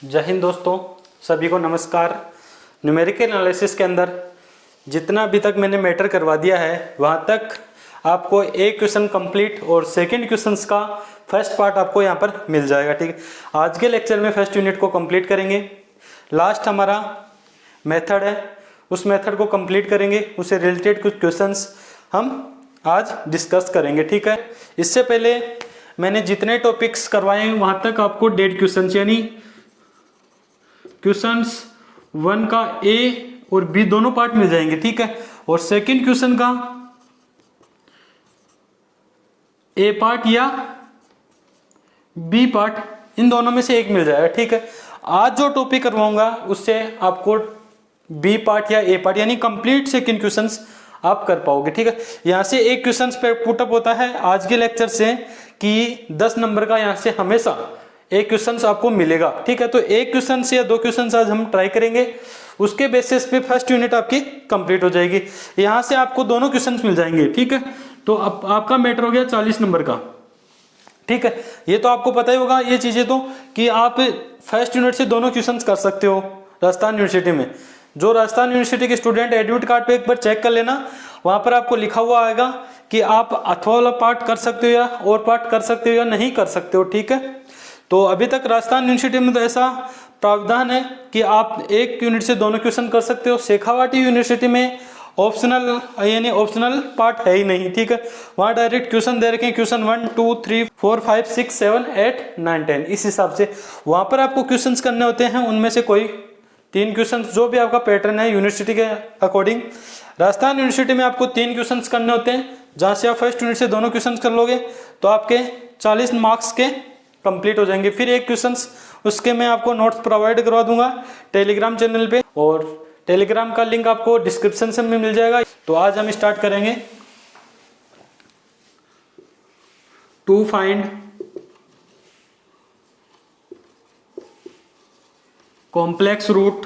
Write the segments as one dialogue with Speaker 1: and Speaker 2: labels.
Speaker 1: जय हिंद दोस्तों, सभी को नमस्कार। न्यूमेरिकल एनालिसिस के अंदर जितना अभी तक मैंने मैटर करवा दिया है वहाँ तक आपको एक क्वेश्चन कंप्लीट और सेकंड क्वेश्चंस का फर्स्ट पार्ट आपको यहाँ पर मिल जाएगा। ठीक है, आज के लेक्चर में फर्स्ट यूनिट को कंप्लीट करेंगे। लास्ट हमारा मेथड है, उस मेथड को कंप्लीट करेंगे, उससे रिलेटेड कुछ क्वेश्चंस हम आज डिस्कस करेंगे। ठीक है, इससे पहले मैंने जितने टॉपिक्स करवाए हैं वहाँ तक आपको डेड क्वेश्चंस यानी क्वेश्चंस 1 का ए और बी दोनों पार्ट मिल जाएंगे। ठीक है, और सेकंड क्वेश्चन का ए पार्ट या बी पार्ट, इन दोनों में से एक मिल जाएगा। ठीक है, आज जो टॉपिक करवाऊंगा उससे आपको बी पार्ट या ए पार्ट यानी कंप्लीट सेकंड क्वेश्चंस आप कर पाओगे। ठीक है, यहां से एक क्वेश्चन पे पुटअप होता है आज के लेक्चर से कि 10 नंबर का यहां से हमेशा एक क्वेश्चन आपको मिलेगा। ठीक है, तो एक क्वेश्चन या दो क्वेश्चन आज हम ट्राई करेंगे, उसके बेसिस पे फर्स्ट यूनिट आपकी कंप्लीट हो जाएगी। यहां से आपको दोनों क्वेश्चंस मिल जाएंगे। ठीक है, तो अब आपका मैटर हो गया 40 नंबर का। ठीक है, ये तो आपको पता ही होगा ये चीजें तो कि आप फर्स्ट यूनिट से दोनों क्वेश्चंस कर सकते हो राजस्थान यूनिवर्सिटी में। जो राजस्थान यूनिवर्सिटी के स्टूडेंट एडमिट कार्ड पे एक बार चेक कर लेना, वहां पर आपको लिखा हुआ आएगा कि आप अथवा वाला पार्ट कर सकते हो या और पार्ट कर सकते हो या नहीं कर सकते हो। ठीक है, तो अभी तक राजस्थान यूनिवर्सिटी में तो ऐसा प्रावधान है कि आप एक यूनिट से दोनों क्वेश्चन कर सकते हो। शेखावाटी यूनिवर्सिटी में ऑप्शनल यानी ऑप्शनल पार्ट है ही नहीं। ठीक है, वहाँ डायरेक्ट क्वेश्चन दे रखे हैं, क्वेश्चन 1 2 3 4 5 6 7 8 9 10, इस हिसाब से वहाँ पर आपको क्वेश्चन करने होते हैं। उनमें से कोई 3 क्वेश्चन जो भी आपका पैटर्न है यूनिवर्सिटी के अकॉर्डिंग, राजस्थान यूनिवर्सिटी में आपको 3 क्वेश्चन करने होते हैं। जहाँ से आप फर्स्ट यूनिट से दोनों क्वेश्चन कर लोगे तो आपके 40 मार्क्स के कंप्लीट हो जाएंगे। फिर एक क्वेश्चंस उसके मैं आपको नोट्स प्रोवाइड करवा दूंगा टेलीग्राम चैनल पे, और टेलीग्राम का लिंक आपको डिस्क्रिप्शन से में मिल जाएगा। तो आज हम स्टार्ट करेंगे to find complex root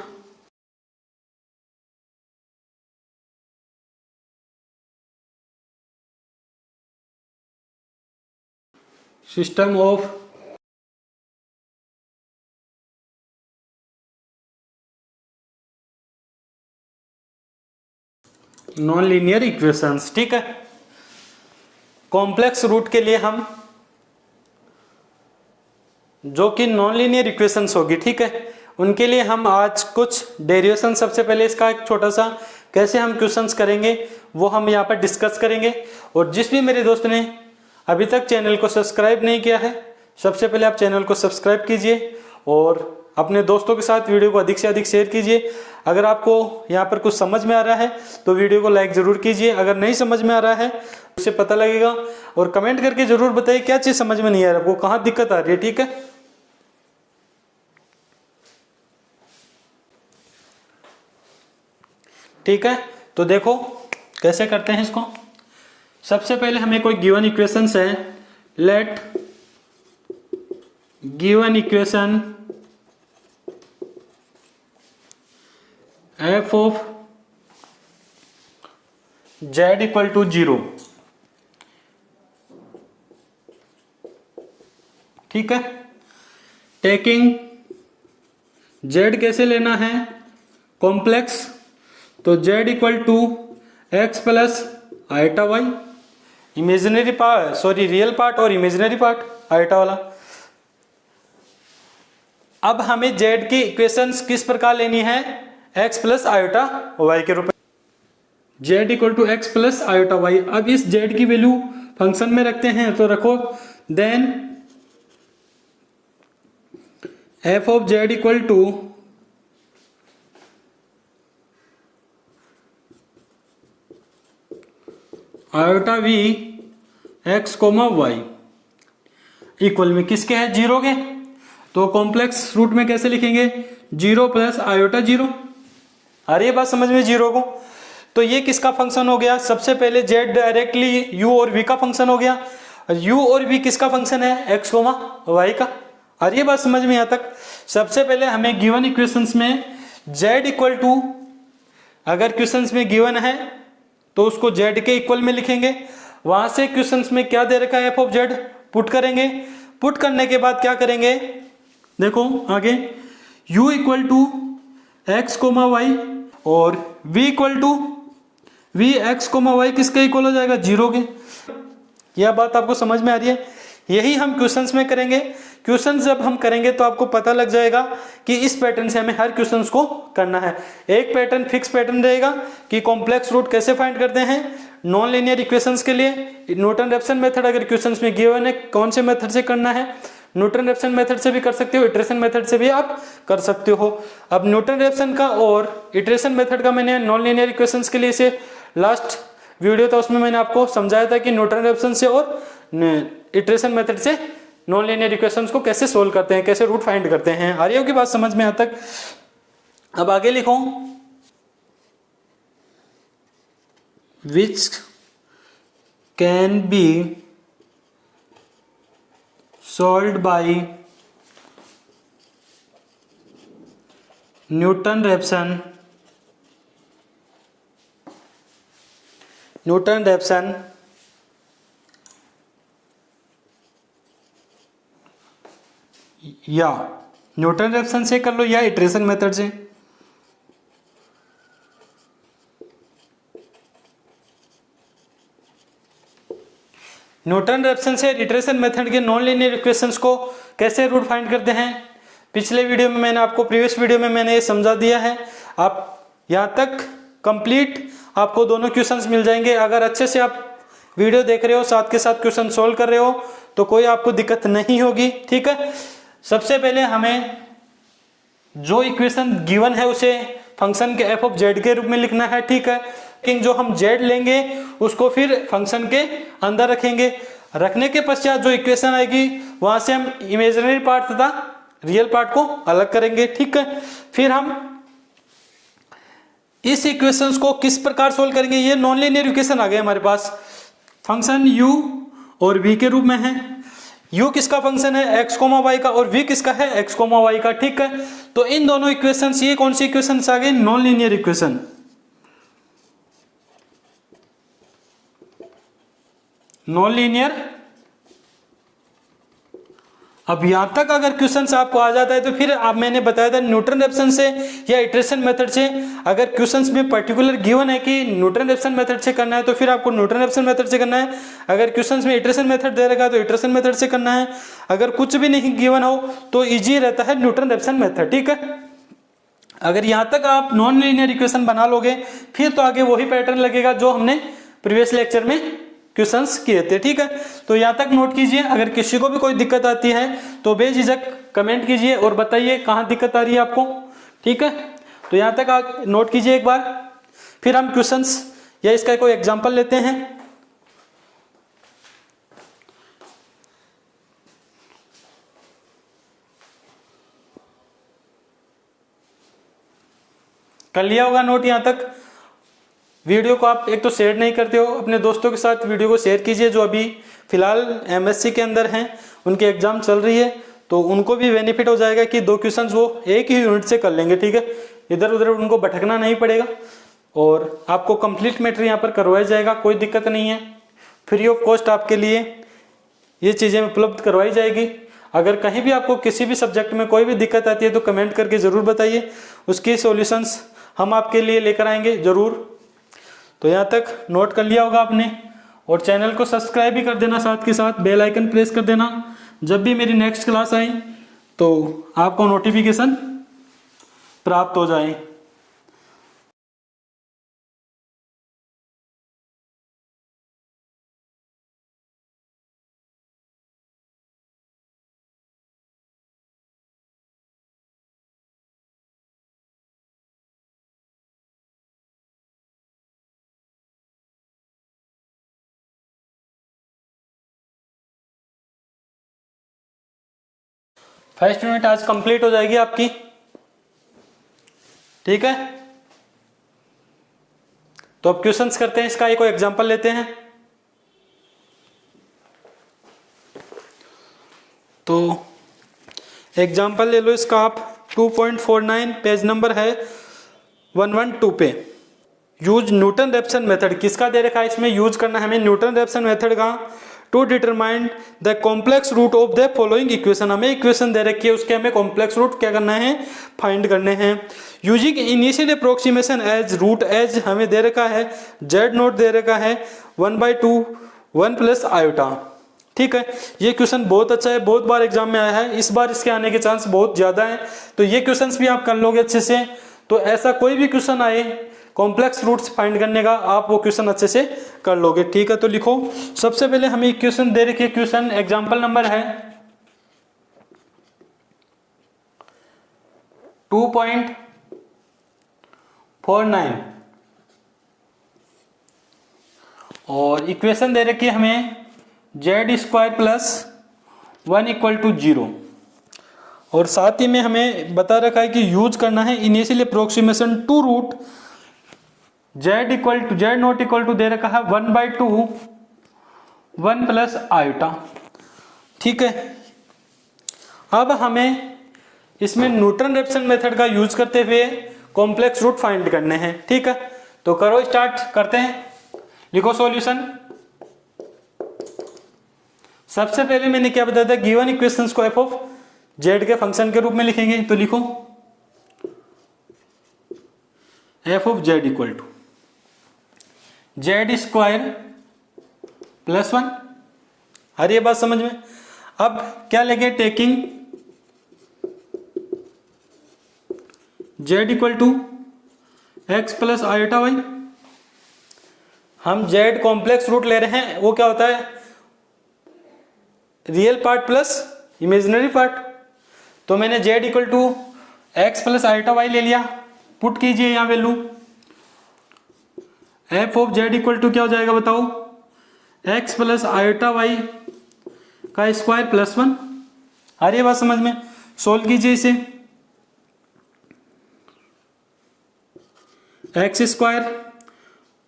Speaker 1: system of non linear equations. ठीक है, कॉम्प्लेक्स रूट के लिए हम जो कि नॉन लीनियर इक्वेशंस होगी, ठीक है, उनके लिए हम आज कुछ डेरिवेशन, सबसे पहले इसका एक छोटा सा कैसे हम क्वेश्चंस करेंगे वो हम यहाँ पर डिस्कस करेंगे। और जिस भी मेरे दोस्त ने अभी तक चैनल को सब्सक्राइब नहीं किया है, सबसे पहले आप चैनल को सब्सक्राइब कीजिए और अपने दोस्तों के साथ वीडियो को अधिक से अधिक शेयर कीजिए। अगर आपको यहाँ पर कुछ समझ में आ रहा है तो वीडियो को लाइक जरूर कीजिए, अगर नहीं समझ में आ रहा है उसे पता लगेगा। और कमेंट करके जरूर बताइए क्या चीज़ समझ में नहीं आ रहा, आपको कहाँ दिक्कत आ रही है। ठीक है, ठीक है, तो देखो कैसे करते हैं इसको। सबसे पहले हमें कोई गिवन इक्वेशंस है, let given equation f of z equal to 0। ठीक है, टेकिंग z कैसे लेना है, कॉम्प्लेक्स, तो z equal to x plus iota y, imaginary part sorry real part और इमेजिनरी पार्ट आइटा वाला। अब हमें z की इक्वेशंस किस प्रकार लेनी है, x प्लस आयोटा वाई के रूप में, z equal to x plus iota y. अब इस z की वैल्यू फंक्शन में रखते हैं, तो रखो then f of z equal to iota v x comma y equal में किसके है, 0 के। तो कॉम्प्लेक्स रूट में कैसे लिखेंगे, 0 प्लस आयोटा 0। अरे ये बात समझ में 0 को, तो ये किसका फंक्शन हो गया, सबसे पहले z डायरेक्टली u और v का फंक्शन हो गया। u और v किसका फंक्शन है, x कोमा y का। अरे ये बात समझ में यहाँ तक। सबसे पहले हमें गिवन इक्वेशंस में z इक्वल टू, अगर क्वेश्चंस में गिवन है तो उसको z के इक्वल में लिखेंगे। वहां से क्वेश्चंस में क्या दे रखा है, f ऑफ z पुट करेंगे। पुट करने के बाद क्या करेंगे, देखो आगे u equal to x comma y और v equal to v x comma y किसके इक्वल हो जाएगा, 0 के। यह बात आपको समझ में आ रही है। यही हम क्वेश्चंस में करेंगे। क्वेश्चंस जब हम करेंगे तो आपको पता लग जाएगा कि इस पैटर्न से हमें हर क्वेश्चंस को करना है। एक पैटर्न फिक्स पैटर्न रहेगा कि कॉम्प्लेक्स रूट कैसे फाइंड करते हैं नॉन लीनियर इक्वेशंस के लिए। न्यूटन रेफसन मेथड अगर क्वेश्चंस में गिवन है कौन से मेथड से करना है, न्यूटन रेफसन मेथड से भी कर सकते हो, इटरेशन मेथड से भी आप कर सकते हो। अब न्यूटन रेफसन का और इटरेशन मेथड का मैंने नॉन लीनियर इक्वेशंस के लिए से लास्ट वीडियो था उसमें मैंने आपको समझाया था कि न्यूटन रेफसन से और इटरेशन मेथड से नॉन लीनियर इक्वेशंस को कैसे सोल्व करते हैं, कैसे रूट फाइंड करते हैं। आ रही होगी बात समझ में यहाँ तक। अब आगे लिखो, which can be solved by Newton-Raphson या न्यूटन रेफसन से कर लो या इटरेशन मेथड से। न्यूटन रेफसन से इटरेशन मेथड के नॉन लीनियर इक्वेशंस को कैसे रूट फाइंड करते हैं पिछले वीडियो में मैंने आपको प्रीवियस वीडियो में मैंने ये समझा दिया है। आप यहाँ तक कंप्लीट आपको दोनों क्वेश्चंस मिल जाएंगे। अगर अच्छे से आप वीडियो देख रहे हो साथ के साथ क्वेश्चन सोल्व कर रहे हो तो कोई आपको दिक्कत नहीं होगी, ठीक है। सबसे पहले हमें जो इक्वेशन गिवन है उसे फंक्शन के एफ ऑफ जेड के रूप में लिखना है, ठीक है। लेकिन जो हम जेड लेंगे उसको फिर फंक्शन के अंदर रखेंगे। रखने के पश्चात जो इक्वेशन आएगी वहां से हम इमेजिनरी पार्ट तथा रियल पार्ट को अलग करेंगे, ठीक है। फिर हम इस इक्वेशंस को किस प्रकार सोल्व करेंगे, ये नॉन लीनियर इक्वेशन आ गए हमारे पास। फंक्शन u और v के रूप में है। u किसका फंक्शन है, x कोमा y का, और v किसका है, x कोमा y का, ठीक है। तो इन दोनों इक्वेशंस, ये कौन सी इक्वेशंस आ गए, non linear equation. Non linear. अब यहां तक अगर क्वेश्चंस आपको आ जाता है तो फिर आप मैंने बताया था न्यूटन रेफसन से या इटरेशन मेथड से। अगर क्वेश्चंस में पर्टिकुलर गिवन है कि न्यूटन रेफसन मेथड से करना है तो फिर आपको न्यूटन रेफसन मेथड से करना है। अगर क्वेश्चंस में इटरेशन मेथड दे रखा है तो इटरेशन मेथड से करना है। अगर कुछ भी नहीं गिवन हो तो इजी रहता है न्यूटन रेफसन मेथड, ठीक है। अगर यहां तक आप नॉन लीनियर इक्वेशन बना लोगे फिर तो आगे वही पैटर्न लगेगा जो हमने प्रीवियस लेक्चर में क्वेश्चंस किए थे, ठीक है। तो यहाँ तक नोट कीजिए। अगर किसी को भी कोई दिक्कत आती है तो बेझिझक कमेंट कीजिए और बताइए कहाँ दिक्कत आ रही है आपको, ठीक है। तो यहाँ तक आप नोट कीजिए एक बार। फिर हम क्वेश्चंस या इसका कोई एग्जांपल लेते हैं। कर लिया होगा नोट यहाँ तक। वीडियो को आप एक तो शेयर नहीं करते हो, अपने दोस्तों के साथ वीडियो को शेयर कीजिए जो अभी फिलहाल एमएससी के अंदर हैं, उनके एग्जाम चल रही है तो उनको भी बेनिफिट हो जाएगा कि 2 क्वेश्चंस वो एक ही यूनिट से कर लेंगे, ठीक है। इधर उधर उनको भटकना नहीं पड़ेगा और आपको कंप्लीट मैटर यहाँ पर करवाया जाएगा, कोई दिक्कत नहीं है। फ्री ऑफ कॉस्ट आपके लिए ये चीज़ें उपलब्ध करवाई जाएगी। अगर कहीं भी आपको किसी भी सब्जेक्ट में कोई भी दिक्कत आती है तो कमेंट करके ज़रूर बताइए, उसकी सॉल्यूशंस हम आपके लिए लेकर आएंगे ज़रूर। तो यहाँ तक नोट कर लिया होगा आपने, और चैनल को सब्सक्राइब भी कर देना, साथ के साथ बेल आइकन प्रेस कर देना। जब भी मेरी नेक्स्ट क्लास आए तो आपको नोटिफिकेशन प्राप्त हो जाए। फर्स्ट यूनिट आज कंप्लीट हो जाएगी आपकी, ठीक है। तो अब क्वेश्चंस करते हैं, इसका एक एग्जांपल लेते हैं। तो एग्जांपल ले लो इसका आप 2.49 पेज नंबर है 112 पे। यूज न्यूटन रेफसन मेथड, किसका दे रखा है इसमें, यूज करना है हमें न्यूटन रेफसन मेथड का to determine the complex root of the following equation. हमें इक्वेशन दे रखी है, उसके हमें कॉम्प्लेक्स रूट क्या करना है, फाइंड करने हैं। Using initial approximation as root as हमें दे रखा है, जेड नोट दे रखा है 1/2 1 प्लस आयोटा। ठीक है, ये क्वेश्चन बहुत अच्छा है, बहुत बार एग्जाम में आया है, इस बार इसके आने के चांस बहुत ज्यादा है, तो ये क्वेश्चंस भी आप कर लोगे अच्छे से। तो ऐसा कोई भी क्वेश्चन आए कॉम्प्लेक्स रूट्स फाइंड करने का, आप वो क्वेश्चन अच्छे से कर लोगे। ठीक है, तो लिखो सबसे पहले हमें इक्वेशन दे रखी है, क्वेश्चन एग्जांपल नंबर है 2.49 और इक्वेशन दे रखी है हमें z² प्लस 1 इक्वल टू 0 और साथ ही में हमें बता रखा है कि यूज करना है initial approximation to root z not equal to दे रखा है 1/2 1 प्लस आयोटा। ठीक है, अब हमें इसमें न्यूटन रेफसन मेथड का यूज करते हुए कॉम्प्लेक्स रूट फाइंड करने हैं। ठीक है, तो करो स्टार्ट करते हैं, लिखो सॉल्यूशन। सबसे पहले मैंने क्या बताया था, गिवन इक्वेशंस को एफ ऑफ जेड के फंक्शन के रूप में लिखेंगे, तो लिखो f of z equal to z² plus 1। हर ये बात समझ में। अब क्या लेंगे, taking z equal to x plus iota y. हम z कॉम्प्लेक्स रूट ले रहे हैं, वो क्या होता है, real part plus imaginary part. तो मैंने z equal to x plus iota y ले लिया, पुट कीजिए यहां value, f of z equal to क्या हो जाएगा बताओ, एक्स प्लस आयोटा वाई का स्क्वायर प्लस 1। आ रही है बात समझ में, सोल्व कीजिए इसे, x square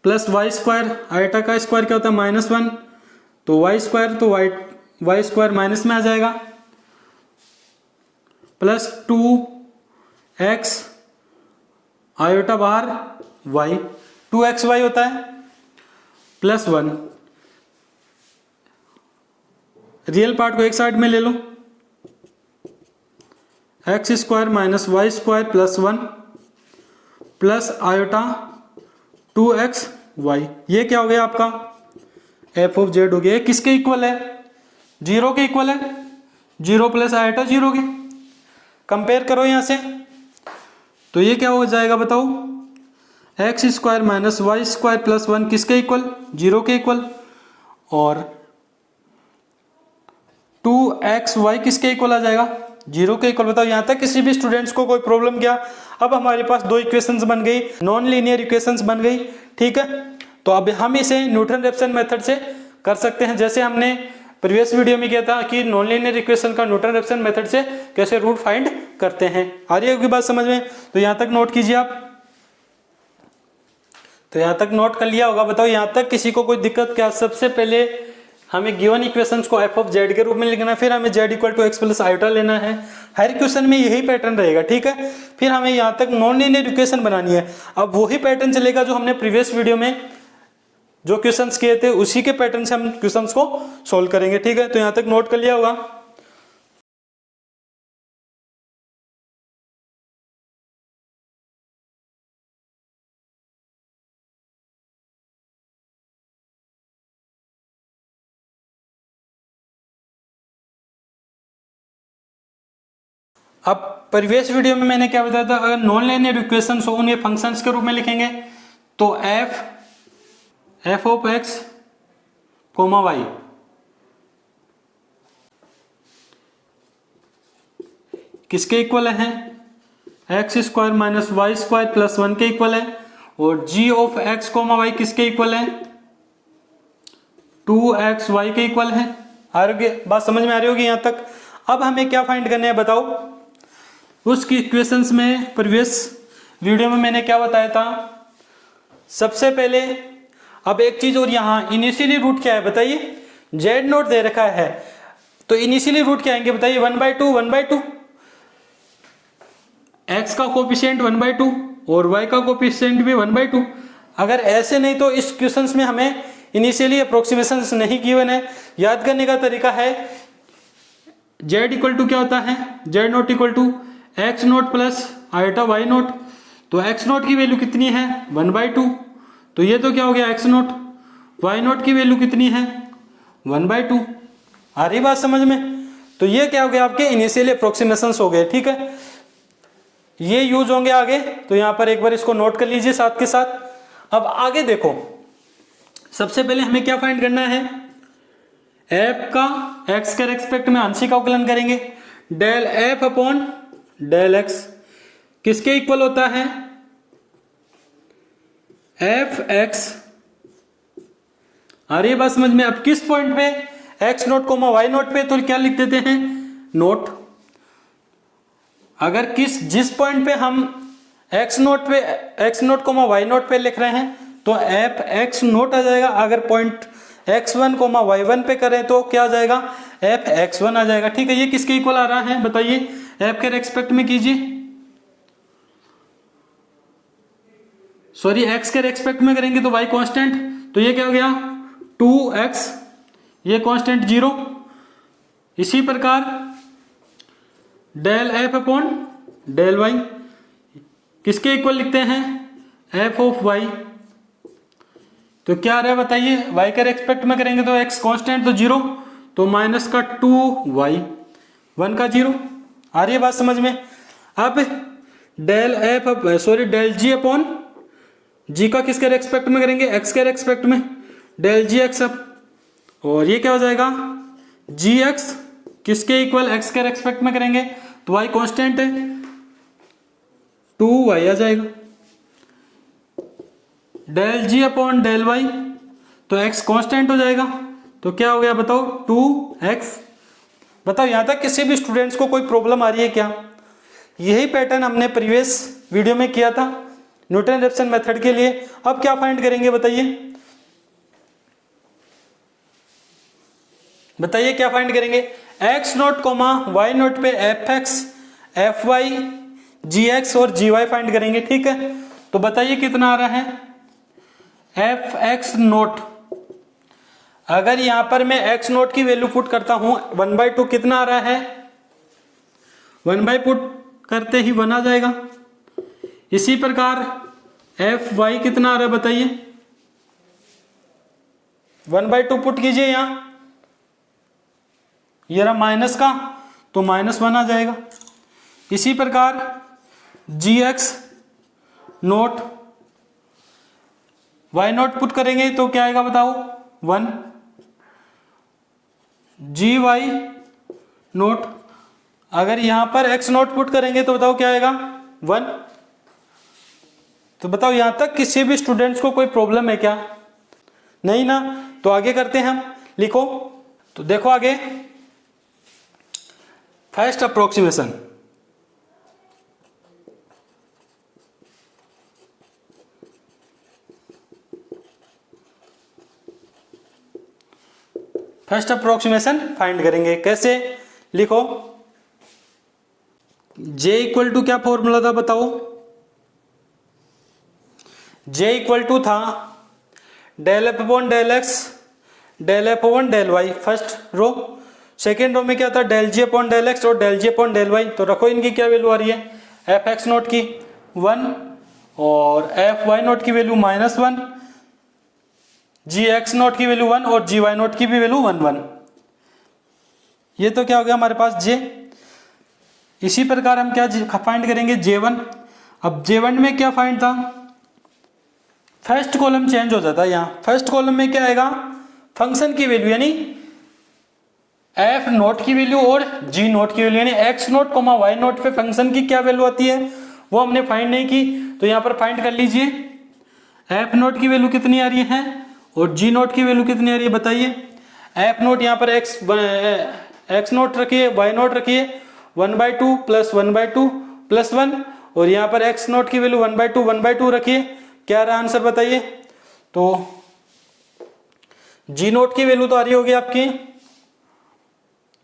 Speaker 1: plus y square, iota का स्क्वायर क्या होता है -1, तो वाई स्क्वायर, तो वाई स्क्वायर माइनस में आ जाएगा, प्लस 2x आयोटा बाहर y 2xy होता है प्लस 1। रियल पार्ट को एक साइड में ले लो, x² minus y square plus 1 plus iota 2xy। ये क्या हो गया आपका एफ ऑफ जेड हो गया। किसके इक्वल है, 0 के इक्वल है, 0 प्लस आयोटा 0 के। कंपेयर करो यहां से, तो ये क्या हो जाएगा बताओ, x² minus y square plus 1 किसके इक्वल, 0 के इक्वल, और 2xy किसके इक्वल आ जाएगा, 0 के इक्वल। बताओ यहां तक किसी भी स्टूडेंट्स को कोई प्रॉब्लम क्या। अब हमारे पास दो इक्वेशंस बन गई, नॉन लीनियर इक्वेशंस बन गई। ठीक है, तो अब हम इसे न्यूटन रेफसन मेथड से कर सकते हैं, जैसे हमने प्रीवियस वीडियो में किया था कि नॉन लीनियर इक्वेशन का न्यूटन रेफसन मेथड से कैसे रूट फाइंड करते हैं। आ रही है आपकी बात समझ में, तो यहां तक नोट कीजिए आप, तो यहां तक नोट कर लिया होगा। बताओ यहां तक किसी को कोई दिक्कत क्या। सबसे पहले हमें गिवन इक्वेशंस को एफ ऑफ जेड के रूप में लिखना है, फिर हमें z equal to x plus iota लेना है। हर क्वेश्चन में यही पैटर्न रहेगा। ठीक है, फिर हमें यहां तक नॉन लीनियर इक्वेशन बनानी है। अब वही पैटर्न चलेगा जो हमने प्रीवियस वीडियो में जो क्वेश्चंस किए थे, उसी के पैटर्न से हम क्वेश्चंस को सोल्व करेंगे। ठीक है, तो यहां तक नोट कर लिया होगा। अब प्रीवियस वीडियो में मैंने क्या बताया था, अगर नॉन लीनियर इक्वेशंस हो उन्हें फंक्शंस के रूप में लिखेंगे, तो f of x comma y किसके इक्वल है, x² minus y square plus 1 के इक्वल है, और g of x comma y किसके इक्वल है, 2xy के इक्वल है। बात समझ में आ रही होगी यहां तक। अब हमें क्या फाइंड करना है बताओ, उसकी इक्वेशंस में प्रीवियस वीडियो में मैंने क्या बताया था। सबसे पहले अब एक चीज और, यहां इनिशियली रूट क्या है बताइए, जेड नोट दे रखा है, तो इनिशियली रूट क्या आएंगे बताइए, 1/2 x का कोफिशिएंट 1/2 और y का कोफिशिएंट भी 1/2। अगर ऐसे नहीं तो इस क्वेश्चंस में हमें इनिशियली अप्रोक्सीमेशन नहीं गिवन है। याद करने का तरीका है z इक्वल टू क्या होता है, z naught equal to x naught plus iota Y naught. तो एक्स नोट की वैल्यू कितनी है 1/2, तो ये तो क्या हो गया एक्स नोट। वाई नोट की वैल्यू कितनी है 1/2। आ रही बात समझ में? तो ये क्या हो गया आपके इनिशियली अप्रोक्सीमेशंस हो गए। ठीक है, ये यूज होंगे आगे, तो यहां पर एक बार इसको नोट कर लीजिए साथ के साथ। अब आगे देखो, सबसे पहले हमें क्या फाइंड करना है, एफ का एक्स के रेस्पेक्ट में आंशिक अवकलन करेंगे। Del f upon del x किसके इक्वल होता है, एफ एक्स। आ रही है बात समझ में? अब किस पॉइंट पे, x naught comma y naught पे, तो क्या लिख देते हैं नोट। अगर जिस पॉइंट पे हम x naught comma y naught पे लिख रहे हैं तो एफ एक्स नोट आ जाएगा। अगर पॉइंट x1 कोमा y1 पे करें तो क्या आ जाएगा, एफ x1 आ जाएगा। ठीक है, ये किसके इक्वल आ रहा है बताइए, एफ के रेस्पेक्ट में कीजिए, सॉरी x के रेस्पेक्ट में करेंगे तो y कांस्टेंट, तो ये क्या हो गया 2x, ये कांस्टेंट 0। इसी प्रकार del f upon del y किसके इक्वल लिखते हैं, एफ ऑफ वाई। तो क्या आ रहा है बताइए, y के रेस्पेक्ट में करेंगे तो x कांस्टेंट तो 0, तो माइनस का 2y 1 का 0। आ रही है बात समझ में? अब डेल g अपॉन g का किसके रेस्पेक्ट में करेंगे, x के रेस्पेक्ट में, डेल जी एक्स। अब और ये क्या हो जाएगा जी एक्स किसके इक्वल, x के रेस्पेक्ट में करेंगे तो y कांस्टेंट है 2y आ जाएगा। Del g upon del y, तो x कांस्टेंट हो जाएगा, तो क्या हो गया बताओ 2x। बताओ यहां तक किसी भी स्टूडेंट्स को कोई प्रॉब्लम आ रही है क्या? यही पैटर्न हमने प्रीवियस वीडियो में किया था न्यूटन रेफसन मेथड के लिए। अब क्या फाइंड करेंगे बताइए, बताइए क्या फाइंड करेंगे, x naught comma y naught पे f x f y g x और जी वाई फाइंड करेंगे। ठीक है, तो बताइए कितना आ रहा है, एफ एक्स नोट। अगर यहां पर मैं एक्स नोट की वैल्यू पुट करता हूं 1/2, कितना आ रहा है 1/2 पुट करते ही 1 आ जाएगा। इसी प्रकार एफ वाई कितना आ रहा है बताइए, 1/2 पुट कीजिए यहां, ये रहा माइनस का, तो -1 आ जाएगा। इसी प्रकार जी x naught y naught put करेंगे तो क्या आएगा बताओ 1। जी वाई नोट, अगर यहां पर एक्स नोट पुट करेंगे तो बताओ क्या आएगा 1। तो बताओ यहां तक किसी भी स्टूडेंट्स को कोई प्रॉब्लम है क्या? नहीं ना? तो आगे करते हैं हम, लिखो। तो देखो आगे, first approximation, first approximation find करेंगे। कैसे? लिखो, J इक्वल टू क्या फॉर्मूला था बताओ, J इक्वल टू था del f upon del x del f upon del y first row. Second row में क्या था, del g upon del x और del g upon del y. तो रखो इनकी क्या वैल्यू आ रही है, एफ एक्स नोट की 1 और एफ वाई नोट की वैल्यू -1, जी एक्स नोट की वैल्यू 1 और जी वाई नोट की भी वैल्यू 1 ये तो क्या हो गया हमारे पास J। इसी प्रकार हम क्या फाइंड करेंगे J1। अब J1 में क्या फाइंड था, फर्स्ट कॉलम चेंज हो जाता है। यहाँ फर्स्ट कॉलम में क्या आएगा, फंक्शन की वैल्यू यानी एफ नोट की वैल्यू और जी नोट की वैल्यू, यानी x naught comma y naught पे फंक्शन की क्या वैल्यू आती है वो हमने फाइंड नहीं की, तो यहाँ पर फाइंड कर लीजिए एफ नोट की वैल्यू कितनी आ रही है और जी नोट की वैल्यू कितनी आ रही है बताइए। एफ नोट यहाँ पर एक्स नोट रखिए, वाई नोट रखिए 1/2 प्लस 1/2 प्लस 1 और यहाँ पर एक्स नोट की वैल्यू 1/2 रखिए। क्या रहा आंसर बताइए, तो जी नोट की वैल्यू तो आ रही होगी आपकी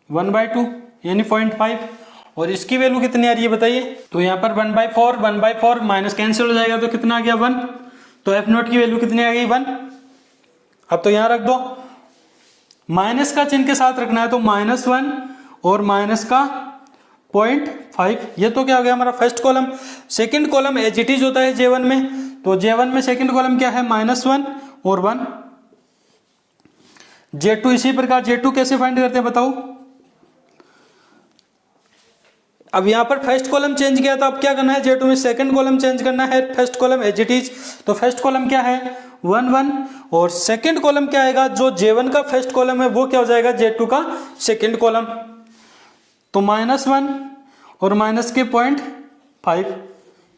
Speaker 1: 1/2 यानी 0.5 और इसकी वैल्यू कितनी आ रही है बताइए। तो यहाँ पर 1/4 माइनस कैंसिल हो जाएगा तो कितना आ गया 1। तो एफ नोट की वैल्यू कितनी आ गई 1। अब तो यहां रख दो, माइनस का चिन्ह के साथ रखना है तो -1 और माइनस का 0.5, ये तो क्या हो गया हमारा first column. Second column as it is होता है J1 में, तो J1 में सेकंड कॉलम क्या है -1 और 1। J2 इसी प्रकार, J2 कैसे फाइंड करते हैं बताओ। अब यहां पर फर्स्ट कॉलम चेंज किया था, अब क्या करना है J2 में सेकंड कॉलम चेंज करना है, first column as it is, तो फर्स्ट कॉलम क्या है 1 1 और सेकंड कॉलम क्या आएगा, जो J1 का फर्स्ट कॉलम है वो क्या हो जाएगा J2 का सेकंड कॉलम, तो -1 और माइनस के 0.5,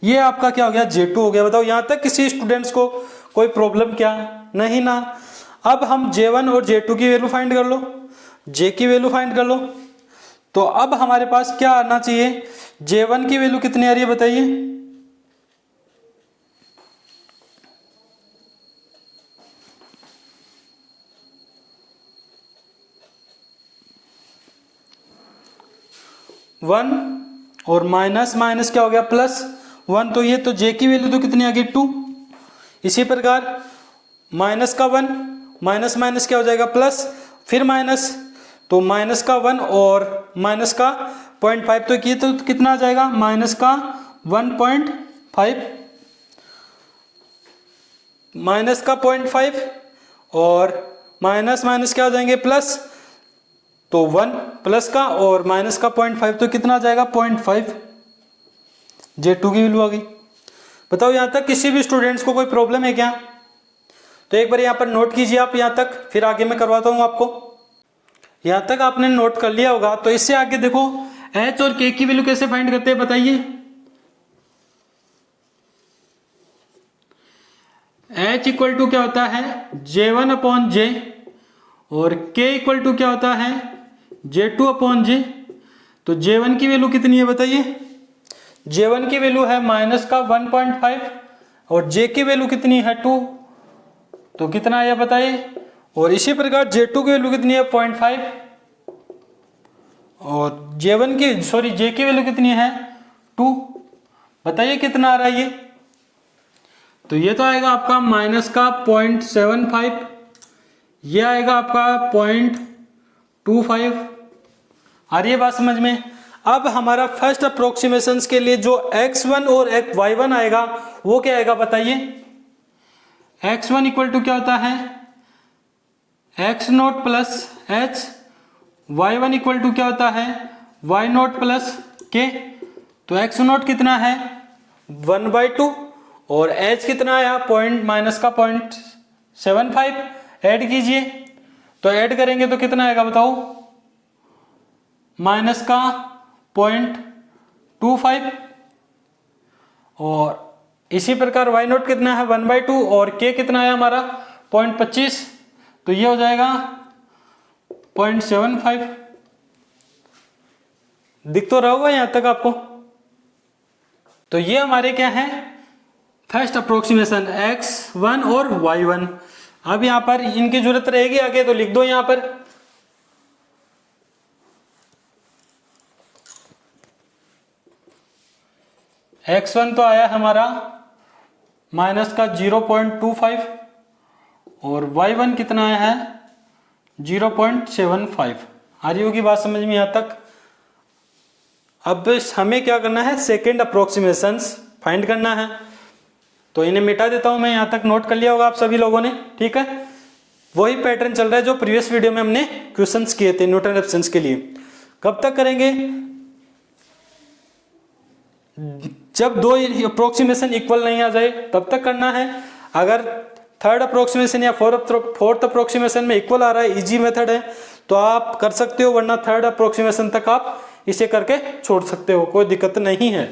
Speaker 1: ये आपका क्या हो गया J2 हो गया। बताओ यहां तक किसी स्टूडेंट्स को कोई प्रॉब्लम क्या, नहीं ना। अब हम J1 और J2 की वैल्यू फाइंड कर लो, J की वैल्यू फाइंड कर लो, तो अब हमारे पास क्या आना चाहिए, J1 की वैल्यू कितनी आ रही है बताइए। वन और माइनस माइनस क्या हो गया +1, तो ये तो J की वैल्यू तो कितनी आ गई 2। इसी प्रकार माइनस का 1 माइनस माइनस क्या हो जाएगा प्लस, फिर माइनस, तो माइनस का 1 और माइनस का 0.5, तो ये तो कितना आ जाएगा माइनस का 1.5 माइनस का 0.5 और माइनस माइनस क्या हो जाएंगे प्लस, तो 1 प्लस का और माइनस का 0.5, तो कितना आ जाएगा 0.5, J2 की वैल्यू आ गई। बताओ यहां तक किसी भी स्टूडेंट्स को कोई प्रॉब्लम है क्या, तो एक बार यहां पर नोट कीजिए आप यहां तक, फिर आगे मैं करवाता हूं आपको। यहां तक आपने नोट कर लिया होगा, तो इससे आगे देखो H और K की वैल्यू कैसे फाइंड करते हैं बताइए। H इक्वल टू क्या होता है J1/J और K इक्वल टू क्या होता है J2/J। तो J1 की वैल्यू कितनी है बताइए, J1 की वैल्यू है माइनस का 1.5 और J की वैल्यू कितनी है 2, तो कितना आया बताइए। और इसी प्रकार J2 की वैल्यू कितनी है 0.5 और J की वैल्यू कितनी है 2, बताइए कितना आ रहा है ये। तो ये तो आएगा आपका माइनस का 0.75, ये आएगा आपका 0.25। आ रही है बात समझ में। अब हमारा फर्स्ट अप्रोक्सीमेशन के लिए जो x1 और y1 आएगा वो क्या आएगा बताइए। x1 इक्वल टू क्या होता है x0 plus h, y1 equal to क्या होता है y0 प्लस k। तो x0 कितना है 1/2 और h कितना आया माइनस का 0.75, ऐड कीजिए, तो ऐड करेंगे तो कितना आएगा बताओ माइनस का 0.25 और इसी प्रकार y0 कितना है 1/2 और k कितना है हमारा 0.25, तो ये हो जाएगा 0.75। दिख तो रहा होगा यहां तक आपको। तो ये हमारे क्या है फर्स्ट अप्रोक्सीमेशन x1 और y1। अब यहां पर इनकी जरूरत रहेगी आगे, तो लिख दो यहां पर x1 तो आया हमारा माइनस का 0.25 और y1 कितना आया है 0.75। आ रही होगी बात समझ में यहां तक। अब हमें क्या करना है सेकेंड अप्रोक्सीमेशंस फाइंड करना है, तो इन्हें मिटा देता हूं मैं, यहां तक नोट कर लिया होगा आप सभी लोगों ने, ठीक है। वही पैटर्न चल रहा है जो प्रीवियस वीडियो में हमने क्वेश्चंस किए थे न्यूटन रेफरेंस के लिए। कब तक करेंगे, जब दो अप्रोक्सीमेशन इक्वल नहीं आ जाए तब तक करना है। अगर थर्ड अप्रोक्सीमेशन या फोर्थ अप्रोक्सीमेशन में इक्वल आ रहा है, इजी मेथड है, तो आप कर सकते हो, वरना थर्ड अप्रोक्सीमेशन तक आप इसे करके छोड़ सकते हो, कोई दिक्कत नहीं है।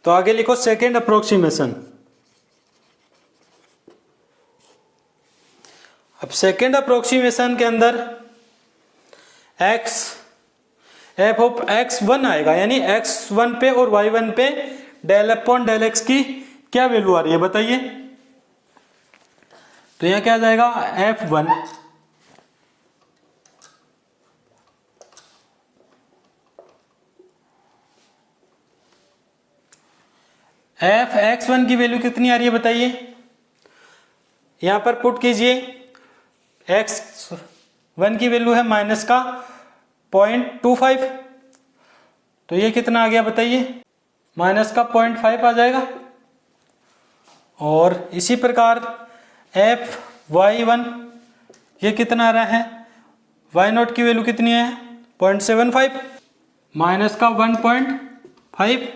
Speaker 1: तो आगे लिखो सेकेंड अप्रोक्सीमेशन। अब सेकेंड अप्रोक्सीमेशन के अंदर एफ ऑफ x1 आएगा, यानी x1 पे और y1 पे डेल अपॉन डेल एक्स की क्या वैल्यू आ रही है बताइए। तो यहां क्या आ जाएगा f1 x1 की वैल्यू कितनी आ रही है बताइए। यहां पर पुट कीजिए, x1 की वैल्यू है माइनस का 0.25, तो ये कितना आ गया बताइए, माइनस का 0.5 आ जाएगा। और इसी प्रकार fy1 ये कितना आ रहा है, y0 की वैल्यू कितनी है 0.75 माइनस का 1.5,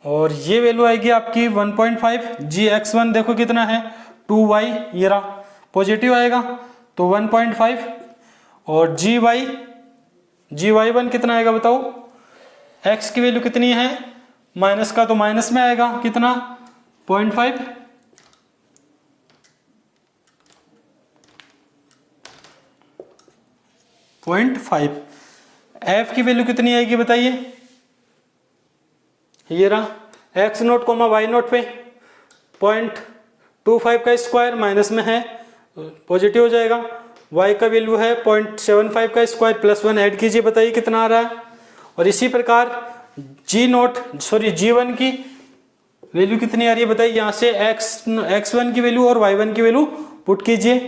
Speaker 1: और ये वैल्यू आएगी आपकी 1.5। gx1 देखो कितना है 2y, ये रहा पॉजिटिव आएगा तो 1.5, और gy1 कितना आएगा बताओ, x की वैल्यू कितनी है माइनस का, तो माइनस में आएगा कितना 0.5, f की वैल्यू कितनी आएगी बताइए, ये रहा x0 y0 पे 0.25 का स्क्वायर माइनस में है पॉजिटिव हो जाएगा, y का वैल्यू है 0.75 का स्क्वायर प्लस 1 ऐड कीजिए, बताइए कितना आ रहा है। और इसी प्रकार g1 की वैल्यू कितनी आ रही है बताइए, यहां से x1 की वैल्यू और y1 की वैल्यू पुट कीजिए।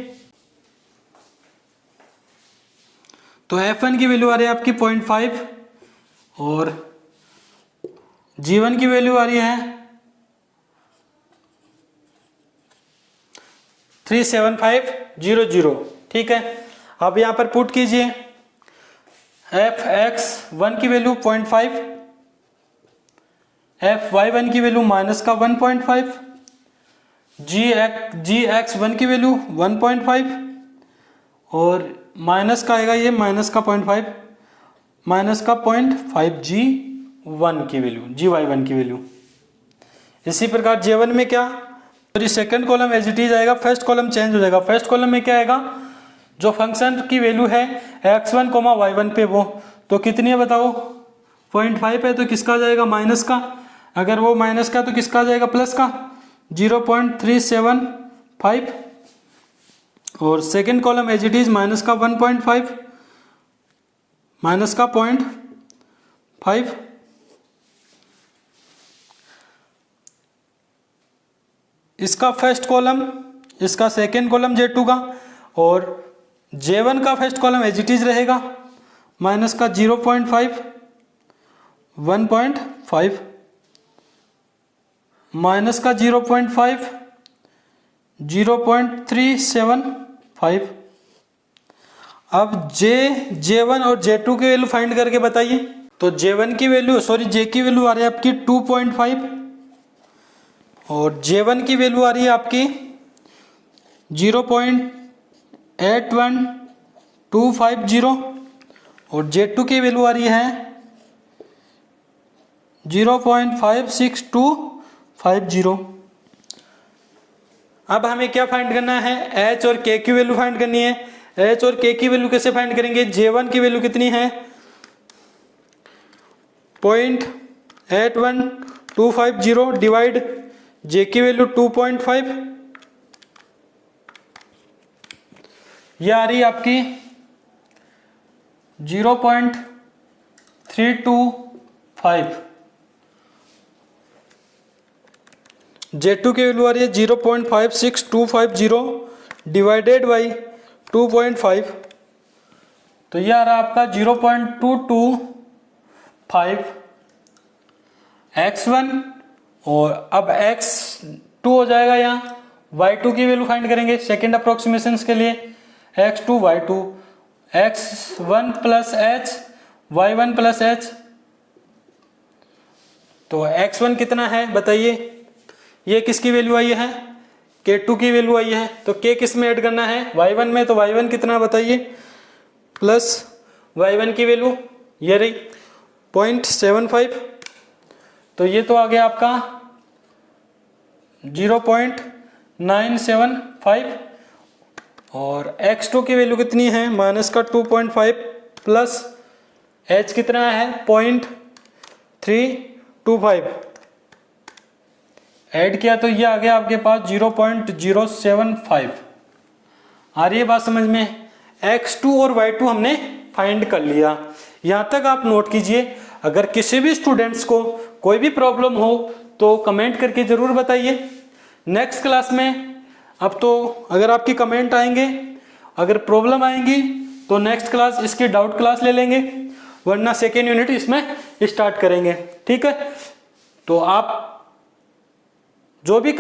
Speaker 1: तो f1 की वैल्यू आ रही है आपकी 0.5 और g1 की वैल्यू आ रही है 37500, ठीक है। अब यहां पर पुट कीजिए, fx1 की वैल्यू 0.5, fy1 की वैल्यू माइनस का 1.5, gx1 की वैल्यू 1.5 और माइनस का आएगा ये माइनस का 0.5, माइनस का 0.5 g1 की वैल्यू, gy1 की वैल्यू। इसी प्रकार j1 में क्या, तो second column as it is आएगा, फर्स्ट कॉलम चेंज हो जाएगा। फर्स्ट कॉलम में क्या आएगा, जो फंक्शन की वैल्यू है x1 y1 पे वो तो कितनी है बताओ 0.5 है, तो किसका आ जाएगा माइनस का, अगर वो माइनस का तो किसका आ जाएगा प्लस का 0.375, और second column as it is minus का 1.5 माइनस का 0.5। इसका फर्स्ट कॉलम, इसका सेकंड कॉलम J2 का, और J1 का first column as it is रहेगा माइनस का 0.5 1.5 माइनस का 0.5 0.375। अब J1 और J2 की वैल्यू फाइंड करके बताइए। तो J1 की वैल्यू J की वैल्यू आ रही है आपकी 2.5 और J1 की वैल्यू आ रही है आपकी 0.81250 और J2 की वैल्यू आ रही है 0.56250। अब हमें क्या फाइंड करना है, H और K की वैल्यू फाइंड करनी है। H और K की वैल्यू कैसे फाइंड करेंगे, J1 की वैल्यू कितनी है 0.81250 डिवाइड J की वैल्यू 2.5, यह आ रही है आपकी 0.325। J2 की वैल्यू आ रही है 0.56250 डिवाइडेड बाई 2.5, तो यह आ रहा है आपका 0.225 x1, और अब x2 हो जाएगा, यहाँ y2 की वैल्यू फाइंड करेंगे सेकेंड अप्रोक्सीमेशन के लिए, x2 y2 x1 plus h y1 plus h। तो x1 कितना है बताइए, ये किसकी वैल्यू आई है k2 की वैल्यू आई है, तो k किस में ऐड करना है y1 में, तो y1 कितना बताइए प्लस y1 की वैल्यू ये रही 0.75 तो ये तो आ गया आपका 0.975 और x2 की वैल्यू कितनी है माइनस का 2.5 प्लस h कितना है 0.325 ऐड किया तो ये आ गया आपके पास 0.075। आ रही है बात समझ में। x2 और y2 हमने फाइंड कर लिया। यहाँ तक आप नोट कीजिए। अगर किसी भी स्टूडेंट्स को कोई भी प्रॉब्लम हो तो कमेंट करके ज़रूर बताइए। नेक्स्ट क्लास में अब तो अगर आपकी कमेंट आएंगे, अगर प्रॉब्लम आएंगी तो नेक्स्ट क्लास इसकी डाउट क्लास ले लेंगे, वरना सेकेंड यूनिट इसमें स्टार्ट करेंगे। ठीक है, तो आप जो भी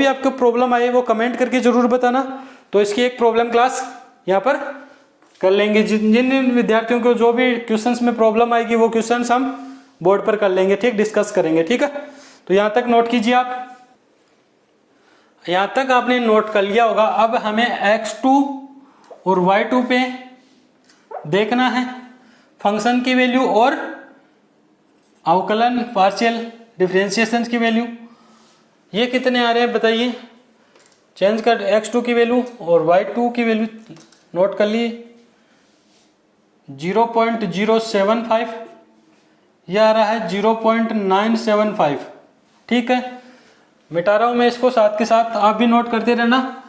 Speaker 1: आपको प्रॉब्लम आए वो कमेंट करके ज़रूर बताना, तो इसकी एक प्रॉब्लम क्लास यहाँ पर कर लेंगे। जिन विद्यार्थियों को जो भी क्वेश्चंस में प्रॉब्लम आएगी वो क्वेश्चंस हम बोर्ड पर कर लेंगे। ठीक, डिस्कस करेंगे। ठीक है, तो यहाँ तक नोट कीजिए आप। यहाँ तक आपने नोट कर लिया होगा। अब हमें x2 और y2 पे देखना है फंक्शन की वैल्यू और अवकलन पार्शियल डिफरेंशिएशन की वैल्यू। ये कितने आ रहे हैं बताइए। चेंज कर x2 की वैल्यू और y2 की वैल्यू नोट कर लिए। 0.075, यह आ रहा है 0.975। ठीक है, मिटा रहा हूं मैं इसको, साथ के साथ आप भी नोट करते रहना।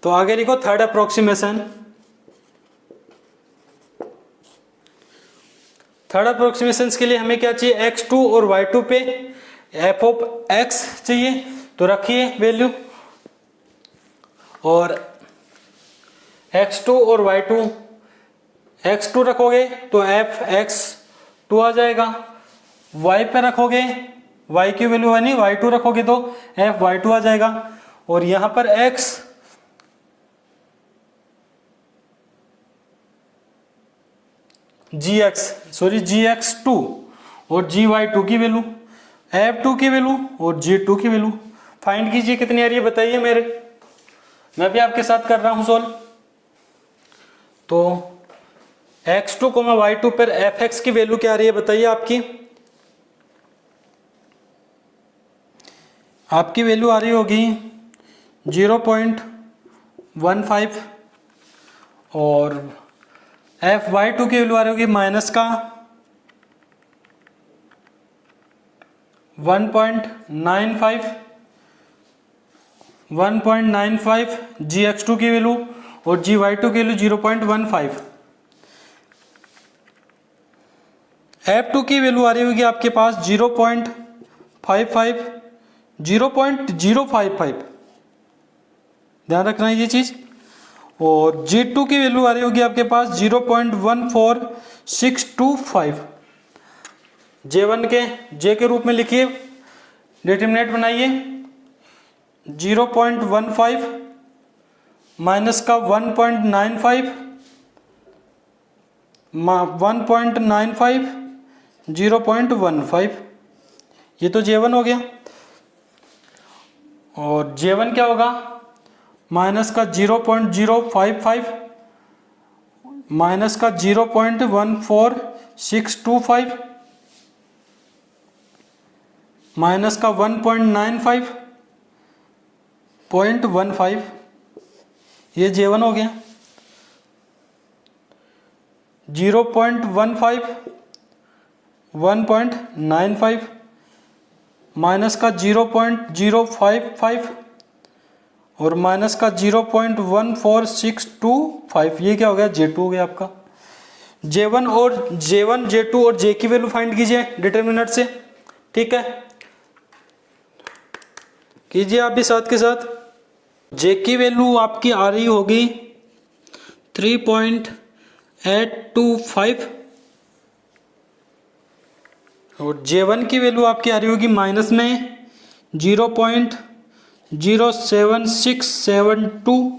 Speaker 1: तो आगे लिखो थर्ड अप्रोक्सीमेशन। थर्ड अप्रोक्सीमेशन के लिए हमें क्या चाहिए, x2 और y2 पे f ऑफ x चाहिए, तो रखिए वैल्यू। और x2 और y2, x2 रखोगे तो f x2 आ जाएगा, y पे रखोगे y की वैल्यू यानी y2 रखोगे तो f y2 आ जाएगा। और यहां पर x gx2 और gy2 की वैल्यू, f2 की वैल्यू और g2 की वैल्यू फाइंड कीजिए। कितनी आ रही है बताइए मेरे, मैं भी आपके साथ कर रहा हूं सोल्व। तो x2, y2 पर fx की वैल्यू क्या आ रही है बताइए आपकी वैल्यू आ रही होगी 0.15 और fy2 की वैल्यू आ रही होगी माइनस का 1.95 gx2 की वैल्यू और gy2 की वैल्यू 0.15। f2 की वैल्यू आ रही होगी आपके पास 0.055, ध्यान रखना ये चीज। और G2 की वैल्यू आ रही होगी आपके पास 0.14625। J1 के J के रूप में लिखिए, डिटरमिनेंट बनाइए। 0.15 माइनस का 1.95, 0.15, ये तो J1 हो गया। और J1 क्या होगा, माइनस का 0.055 माइनस का 0.14625 माइनस का 1.95.15, ये J1 हो गया। 0.15 1.95 माइनस का 0.055 और माइनस का 0.14625, ये क्या हो गया, J2 हो गया आपका। J1 J2 और J की वैल्यू फाइंड कीजिए डिटर्मिनेंट से, ठीक है, कीजिए आप भी साथ के साथ। J की वैल्यू आपकी आ रही होगी 3.825 और J1 की वैल्यू आपकी आ रही होगी माइनस में 0.07672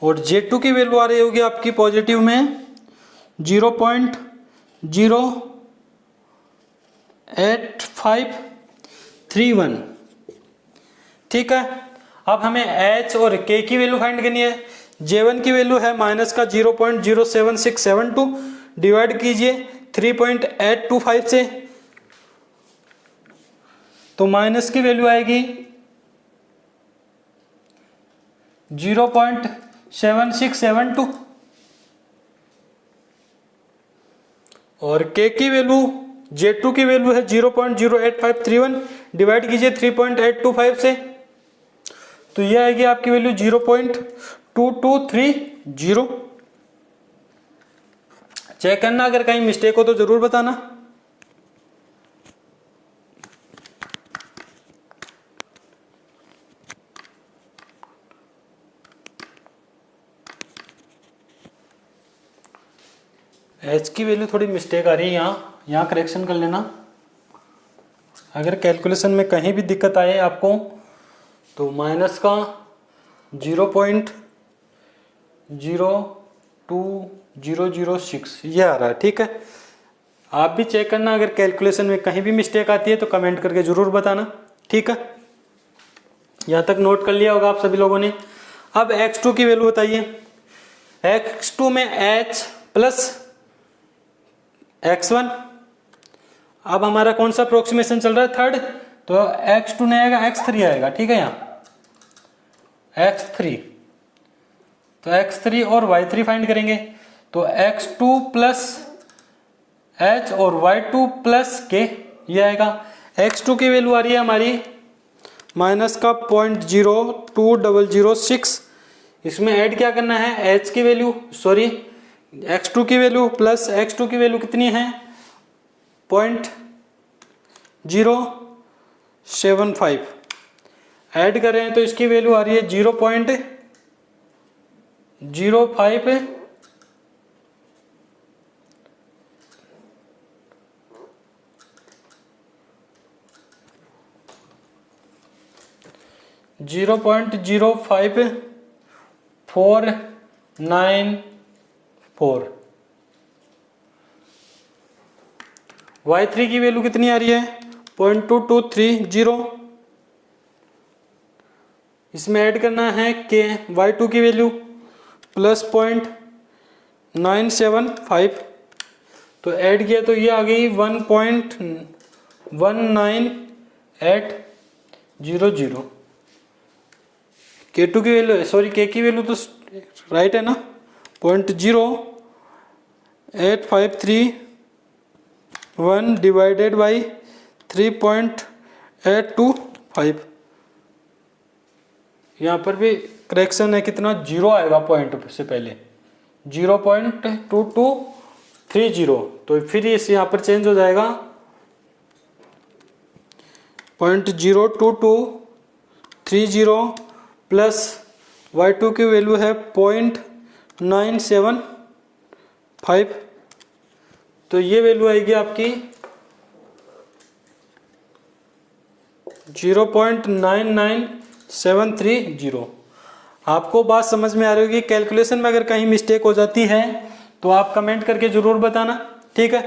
Speaker 1: और J2 की वैल्यू आ रही होगी आपकी पॉजिटिव में 0.08531, ठीक है। अब हमें H और K की वैल्यू फाइंड करनी है। J1 की वैल्यू है माइनस का 0.07672, डिवाइड कीजिए 3.825 से, तो माइनस की वैल्यू आएगी 0.7672 और K की वैल्यू, J2 की वैल्यू है 0.08531, डिवाइड कीजिए 3.825 से, तो ये आएगी आपकी वैल्यू 0.2230। चेक करना, अगर कहीं मिस्टेक हो तो जरूर बताना। H की वैल्यू थोड़ी मिस्टेक आ रही है, यहाँ करेक्शन कर लेना। अगर कैलकुलेशन में कहीं भी दिक्कत आए आपको तो माइनस का 0.02006 ये आ रहा है, ठीक है। आप भी चेक करना, अगर कैलकुलेशन में कहीं भी मिस्टेक आती है तो कमेंट करके ज़रूर बताना, ठीक है। यहाँ तक नोट कर लिया होगा आप सभी लोगों ने। अब x2 की वैल्यू बताइए। x2 में h प्लस x1, अब हमारा कौन सा अप्रोक्सीमेशन चल रहा है, थर्ड, तो x2 नहीं आएगा x3 आएगा, ठीक है। यहाँ x3, तो x3 और y3 फाइंड करेंगे, तो x2 प्लस h और y2 प्लस k ये आएगा। x2 की वैल्यू आ रही है हमारी माइनस का 0.02006, इसमें ऐड क्या करना है, h की वैल्यू, सॉरी x2 की वैल्यू प्लस x2 की वैल्यू कितनी है 0.075, ऐड कर रहे हैं तो इसकी वैल्यू आ रही है 0.05 0.05494। y3 की वैल्यू कितनी आ रही है 0.2230, इसमें ऐड करना है के y2 की वैल्यू प्लस 0.975, तो ऐड किया तो ये आ गई 1.19800। K2 की वैल्यू, सॉरी K की वैल्यू तो राइट है ना, 0.08531 डिवाइडेड बाई 3.825। यहाँ पर भी करेक्शन है, कितना जीरो आएगा पॉइंट से पहले 0.2230, तो फिर इस यहाँ पर चेंज हो जाएगा 0.02230 प्लस y2 की वैल्यू है 0.975, तो ये वैल्यू आएगी आपकी 0.99730। आपको बात समझ में आ रही होगी। कैलकुलेशन में अगर कहीं मिस्टेक हो जाती है तो आप कमेंट करके ज़रूर बताना, ठीक है।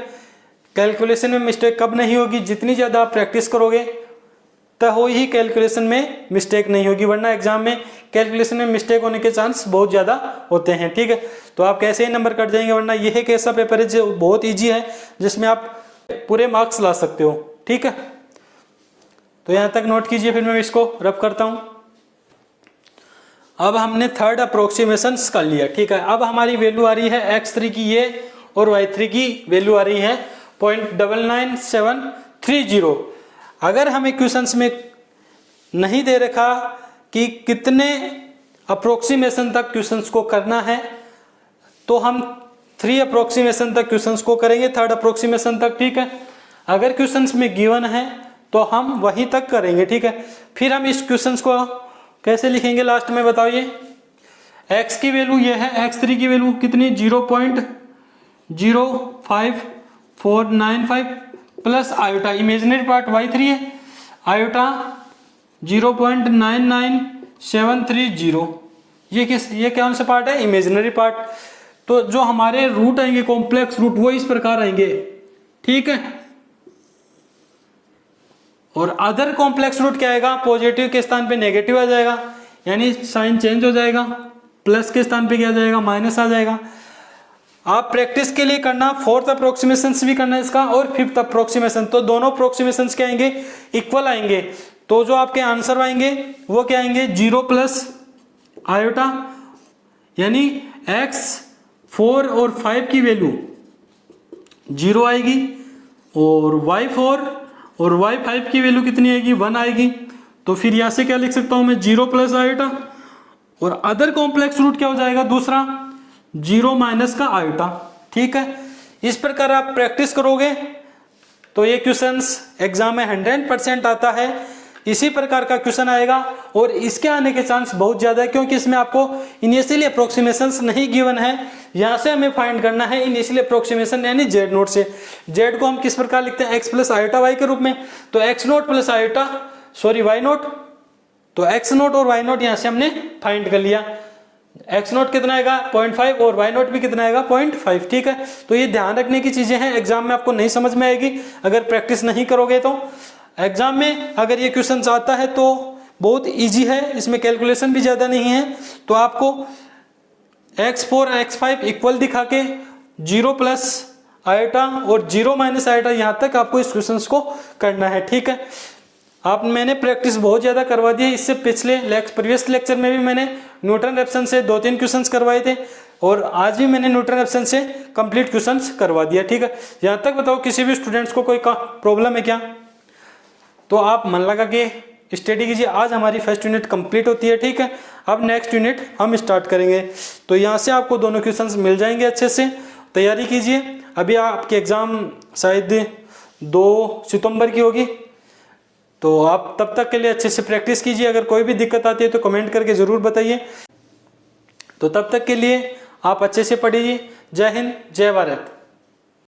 Speaker 1: कैलकुलेशन में मिस्टेक कब नहीं होगी, जितनी ज़्यादा आप प्रैक्टिस करोगे तो ही कैलकुलेशन में मिस्टेक नहीं होगी, वरना एग्जाम में कैलकुलेशन में मिस्टेक होने के चांस बहुत ज़्यादा होते हैं, ठीक है। तो आप कैसे ही नंबर कट जाएंगे, वरना यह एक ऐसा पेपर है जो बहुत ईजी है, जिसमें आप पूरे मार्क्स ला सकते हो, ठीक है। तो यहाँ तक नोट कीजिए, फिर मैं इसको रब करता हूँ। अब हमने थर्ड अप्रोक्सीमेशन कर लिया, ठीक है। अब हमारी वैल्यू आ रही है x3 की ये और y3 की वैल्यू आ रही है 0.99730। अगर हमें क्वेश्चंस में नहीं दे रखा कि कितने अप्रोक्सीमेशन तक क्वेश्चंस को करना है, तो हम 3 अप्रोक्सीमेशन तक क्वेश्चंस को करेंगे, 3rd अप्रोक्सीमेशन तक, ठीक है। अगर क्वेश्चंस में गिवन है तो हम वहीं तक करेंगे, ठीक है। फिर हम इस क्वेश्चंस को कैसे लिखेंगे लास्ट में बताओ। ये x की वैल्यू ये है, x3 की वैल्यू कितनी 0.05495 plus iota, imaginary part y3 है, आयोटा 0.99730, ये कौन सा पार्ट है, इमेजिनरी पार्ट। तो जो हमारे रूट आएंगे कॉम्प्लेक्स रूट वो इस प्रकार आएंगे, ठीक है। और अदर कॉम्प्लेक्स रूट क्या आएगा, पॉजिटिव के स्थान पे नेगेटिव आ जाएगा, यानी साइन चेंज हो जाएगा, प्लस के स्थान पे क्या आ जाएगा, माइनस आ जाएगा। आप प्रैक्टिस के लिए करना 4th अप्रोक्सीमेशन भी करना है इसका और 5th अप्रोक्सीमेशन, तो दोनों अप्रोक्सीमेशन क्या आएंगे, इक्वल आएंगे। तो जो आपके आंसर आएंगे वो क्या आएंगे, 0 प्लस आयोटा, यानी x4 और 5 की वैल्यू 0 आएगी, और y4 और y5 की वैल्यू कितनी आएगी, 1 आएगी। तो फिर यहां से क्या लिख सकता हूं मैं, 0 प्लस आयोटा, और अदर कॉम्प्लेक्स रूट क्या हो जाएगा दूसरा, 0 माइनस का आयोटा, ठीक है। इस प्रकार आप प्रैक्टिस करोगे तो ये क्वेश्चंस एग्जाम में 100% आता है। इसी प्रकार का क्वेश्चन आएगा और इसके आने के चांस बहुत ज्यादा है, क्योंकि इसमें आपको इनिशियली अप्रोक्सीमेशंस नहीं गिवन है। यहां से हमें फाइंड करना है इनिशियली अप्रोक्सीमेशन, यानी जेड नोट से। जेड को हम किस प्रकार लिखते हैं, x प्लस आयोटा वाई के रूप में, तो x naught plus iota Y naught, तो x नोट और y नोट यहां से हमने फाइंड कर लिया। x नोट कितना आएगा 0.5 और y नोट भी कितना आएगा 0.5, ठीक है। तो ये ध्यान रखने की चीजें हैं, एग्जाम में आपको नहीं समझ में आएगी अगर प्रैक्टिस नहीं करोगे। तो एग्जाम में अगर ये क्वेश्चन आता है तो बहुत इजी है, इसमें कैलकुलेशन भी ज्यादा नहीं है। तो आपको x4 x5 इक्वल दिखा के 0 प्लस आयोटा और 0 माइनस आयोटा यहां तक आपको इस क्वेश्चन को करना है, ठीक है। मैंने प्रैक्टिस बहुत ज्यादा करवा दी है, इससे पिछले प्रीवियस लेक्चर में भी मैंने न्यूटन रेफसन से 2-3 क्वेश्चंस करवाए थे, और आज भी मैंने न्यूटन रेफसन से कंप्लीट क्वेश्चंस करवा दिया, ठीक है। यहाँ तक बताओ किसी भी स्टूडेंट्स को कोई प्रॉब्लम है क्या, तो आप मन लगा के स्टडी कीजिए। आज हमारी फर्स्ट यूनिट कंप्लीट होती है, ठीक है। अब नेक्स्ट यूनिट हम स्टार्ट करेंगे, तो यहाँ से आपको दोनों क्वेश्चंस मिल जाएंगे, अच्छे से तैयारी कीजिए। अभी आपके एग्जाम शायद 2 सितंबर की होगी, तो आप तब तक के लिए अच्छे से प्रैक्टिस कीजिए। अगर कोई भी दिक्कत आती है तो कमेंट करके जरूर बताइए। तो तब तक के लिए आप अच्छे से पढ़िए। जय हिंद, जय भारत।